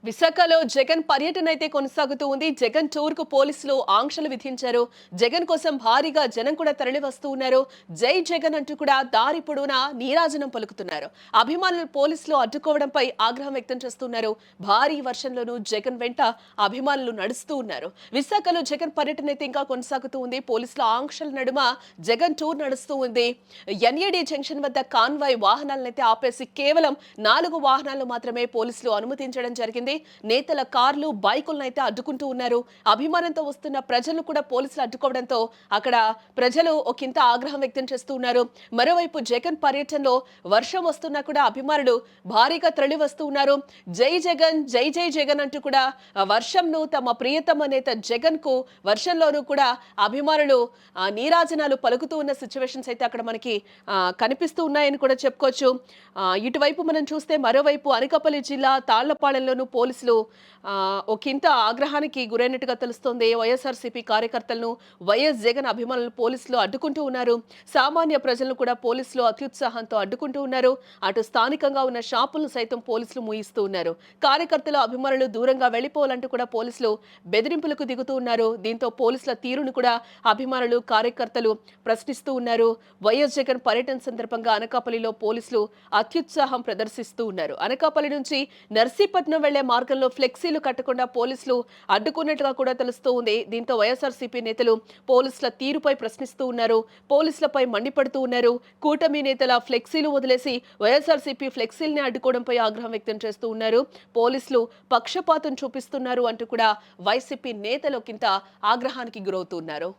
విశాఖలో జగన్ పర్యటన అయితే కొనసాగుతూ ఉంది. జగన్ టూర్ కు పోలీసులు ఆంక్షలు విధించారు. జగన్ కోసం భారీగా జనం కూడా తరలి వస్తూ ఉన్నారు. జై జగన్ అంటూ కూడా దారి పొడవునా నీరాజనం పలుకుతున్నారు. అభిమానులు పోలీసులు అడ్డుకోవడంపై ఆగ్రహం వ్యక్తం చేస్తున్నారు. భారీ వర్షంలోనూ జగన్ వెంట అభిమానులు నడుస్తూ ఉన్నారు. విశాఖలో జగన్ పర్యటన అయితే ఇంకా కొనసాగుతూ ఉంది. పోలీసుల ఆంక్షల నడుమ జగన్ టూర్ నడుస్తూ ఉంది. ఎన్ఏడి జంక్షన్ వద్ద కాన్వాయ్ వాహనాలను అయితే ఆపేసి కేవలం 4 వాహనాలు మాత్రమే పోలీసులు అనుమతించడం జరిగింది. నేతల కార్లు బైకులను అయితే అడ్డుకుంటూ ఉన్నారు. అభిమానంతో వస్తున్న ప్రజలు కూడా పోలీసులు అడ్డుకోవడంతో అక్కడ ప్రజలు ఒకంత ఆగ్రహం వ్యక్తం చేస్తూ ఉన్నారు. మరోవైపు జగన్ పర్యటనలో వర్షం వస్తున్నా కూడా అభిమానులు భారీగా తరలి వస్తూ ఉన్నారు. జై జగన్ జై జై జగన్ అంటూ కూడా వర్షంను తమ ప్రియతమ నేత జగన్ కు వర్షంలోనూ కూడా అభిమానులు నీరాజనాలు పలుకుతూ ఉన్న సిచ్యువేషన్స్ అయితే అక్కడ మనకి కనిపిస్తూ ఉన్నాయని కూడా చెప్పుకోవచ్చు. ఇటువైపు మనం చూస్తే మరోవైపు అనకాపల్లి జిల్లా తాళ్లపాలెంలోనూ పోలీసులు ఒకంత ఆగ్రహానికి గురైనట్టుగా తెలుస్తోంది. వైఎస్ఆర్సీపీ కార్యకర్తలను వైఎస్ జగన్ అభిమానులు పోలీసులు అడ్డుకుంటూ ఉన్నారు. సామాన్య ప్రజలను కూడా పోలీసులు అత్యుత్సాహంతో అడ్డుకుంటూ ఉన్నారు. అటు స్థానికంగా ఉన్న షాపులను సైతం పోలీసులు మూయిస్తూ ఉన్నారు. కార్యకర్తలు అభిమానులు దూరంగా వెళ్లిపోవాలంటూ కూడా పోలీసులు బెదిరింపులకు దిగుతూ ఉన్నారు. దీంతో పోలీసుల తీరును కూడా అభిమానులు కార్యకర్తలు ప్రశ్నిస్తూ ఉన్నారు. వైఎస్ జగన్ పర్యటన సందర్భంగా అనకాపల్లిలో పోలీసులు అత్యుత్సాహం ప్రదర్శిస్తూ ఉన్నారు. అనకాపల్లి నుంచి నర్సీపట్నం వెళ్లే మార్గంలో ఫ్లెక్సీలు కట్టకుండా పోలీసులు అడ్డుకున్నట్టుగా కూడా తెలుస్తూ ఉంది. దీంతో వైఎస్ఆర్సీపీ నేతలు పోలీసుల తీరుపై ప్రశ్నిస్తూ ఉన్నారు. పోలీసులపై మండిపడుతూ ఉన్నారు. కూటమి నేతల ఫ్లెక్సీలు వదిలేసి వైఎస్ఆర్సీపీ ఫ్లెక్సీల్ని అడ్డుకోవడంపై ఆగ్రహం వ్యక్తం చేస్తూ ఉన్నారు. పోలీసులు పక్షపాతం చూపిస్తున్నారు అంటూ కూడా వైసీపీ నేతలు కింద ఆగ్రహానికి గురవుతున్నారు.